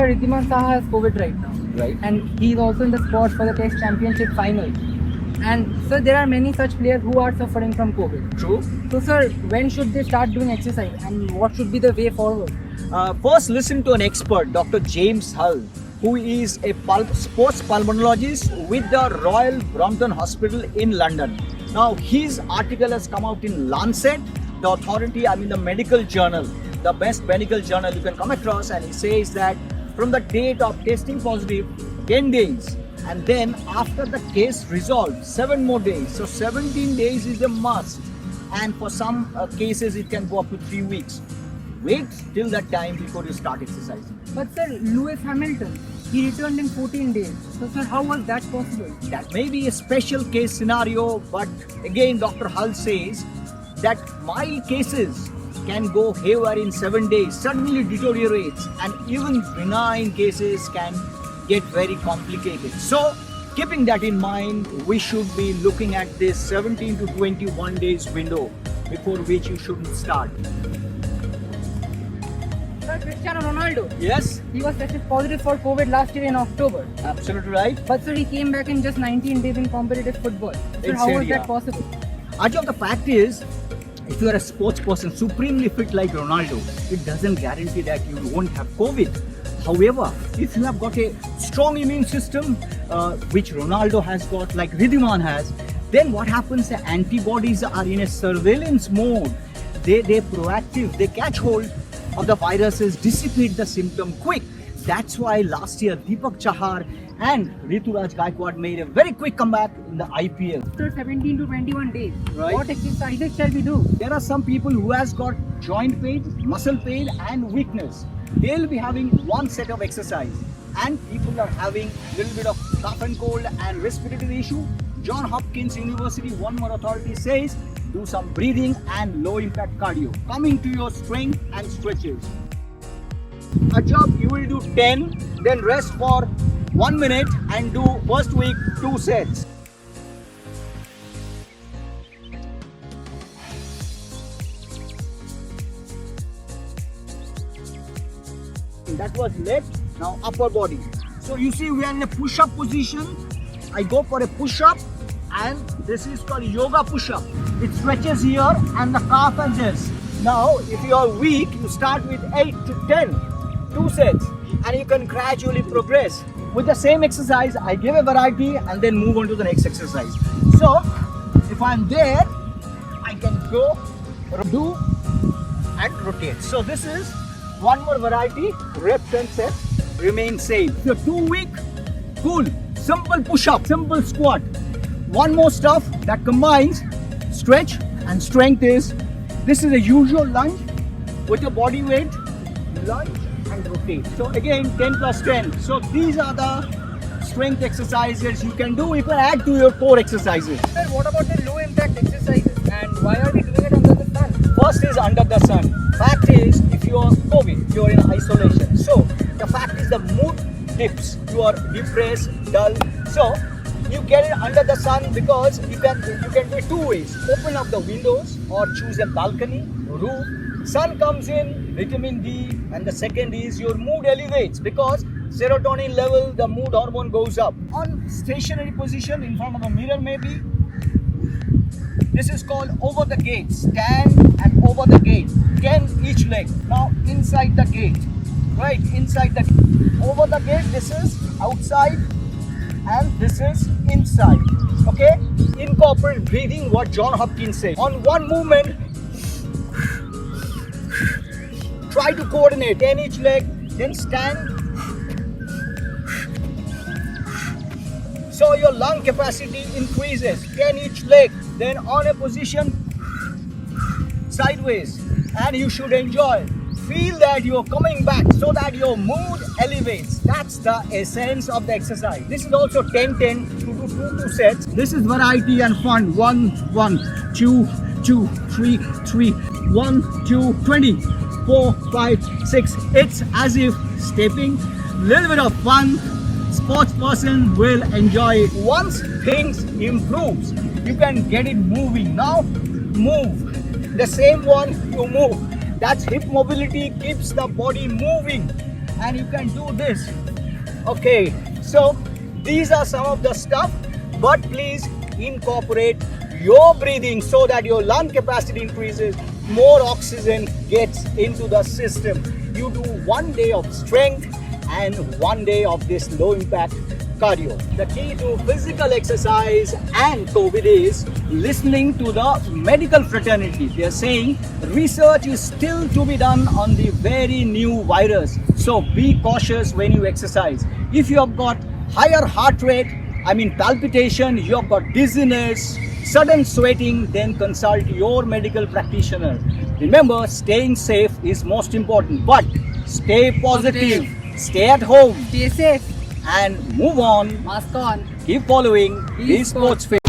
sir, Riddhiman Saha has COVID right now. Right. And he's also in the squad for the Test Championship final. And sir, there are many such players who are suffering from COVID. True. So sir, when should they start doing exercise and what should be the way forward? First, listen to an expert, Dr. James Hull, who is a sports pulmonologist with the Royal Brompton Hospital in London. Now, his article has come out in Lancet, the authority, the medical journal, the best medical journal you can come across, and he says that from the date of testing positive, 10 days, and then after the case resolved, 7 more days. So 17 days is a must, and for some cases it can go up to 3 weeks. Wait till that time before you start exercising. But sir, Lewis Hamilton, he returned in 14 days. So sir, how was that possible? That may be a special case scenario, but again Dr. Hull says that mild cases can go haywire in 7 days, suddenly deteriorates, and even benign cases can get very complicated. So keeping that in mind, we should be looking at this 17 to 21 days window before which you shouldn't start. Sir, Cristiano Ronaldo, Yes, he was tested positive for COVID last year in October. absolutely right. But sir, he came back in just 19 days in competitive football. Sir, In how was Serie A. that possible? Ajab, the fact is, if you are a sports person supremely fit like Ronaldo, it doesn't guarantee that you won't have COVID. However, if you have got a strong immune system, which Ronaldo has got, like Riddhiman has, then what happens? The antibodies are in a surveillance mode. They're proactive. They catch hold of the viruses, dissipate the symptom quick. That's why last year Deepak Chahar and Rituraj Gaikwad made a very quick comeback in the IPL. After 17 to 21 days, Right. what exercises shall we do? There are some people who has got joint pain, muscle pain and weakness. They'll be having one set of exercise, and people are having a little bit of cough and cold and respiratory issue. John Hopkins University, one more authority says, do some breathing and low impact cardio, coming to your strength and stretches. A job you will do 10, then rest for 1 minute and do first week 2 sets. That was left, now upper body. So you see we are in a push-up position. I go for a push-up, and this is called yoga push-up. It stretches here and the calf and this. Now if you are weak, you start with 8 to 10, 2 sets, and you can gradually progress. With the same exercise, I give a variety and then move on to the next exercise. So if I'm there, I can go, do and rotate. So this is one more variety, reps and sets, remain safe. If you're too weak, cool, simple push-up, simple squat. One more stuff that combines stretch and strength is, this is a usual lunge with your body weight, lunge and rotate. So again, 10 plus 10. So these are the strength exercises you can do. You can add to your core exercises. Sir, what about the low impact exercises and why are we doing it under the sun? First is under the sun. Fact is, if you are COVID, you are in isolation. So the fact is the mood dips. You are depressed, dull. So you get it under the sun because you can do it 2 ways. Open up the windows or choose a balcony, roof. Sun comes in, vitamin D, and the second is your mood elevates because serotonin level, the mood hormone goes up. On stationary position in front of a mirror maybe. This is called over the gate. Stand and over the gate. 10 each leg. Now inside the gate. Right, inside the over the gate, this is outside and this is inside. Okay? Incorporate breathing, what John Hopkins says. On one movement, try to coordinate 10 each leg, then stand. So your lung capacity increases, 10 each leg, then on a position sideways, and you should enjoy. Feel that you're coming back so that your mood elevates. That's the essence of the exercise. This is also 10-10 to do 2 sets. This is variety and fun. 1, 1, 2, 2, 3, 3, 1, 2, 20, 4, 5, 6. It's as if stepping, little bit of fun. Sports person will enjoy it. Once things improves, you can get it moving. Now move. The same one you move. That's hip mobility, keeps the body moving. and you can do this. Okay, so these are some of the stuff, but please incorporate your breathing so that your lung capacity increases, more oxygen gets into the system. You do 1 day of strength and 1 day of this low impact cardio. The key to physical exercise and COVID is listening to the medical fraternity. They are saying research is still to be done on the very new virus. So be cautious when you exercise. If you have got higher heart rate, palpitation, you have got dizziness, sudden sweating, then consult your medical practitioner. Remember, staying safe is most important, but stay positive. Stay at home Stay safe. and move on. Mask on. Keep following Be these sports sports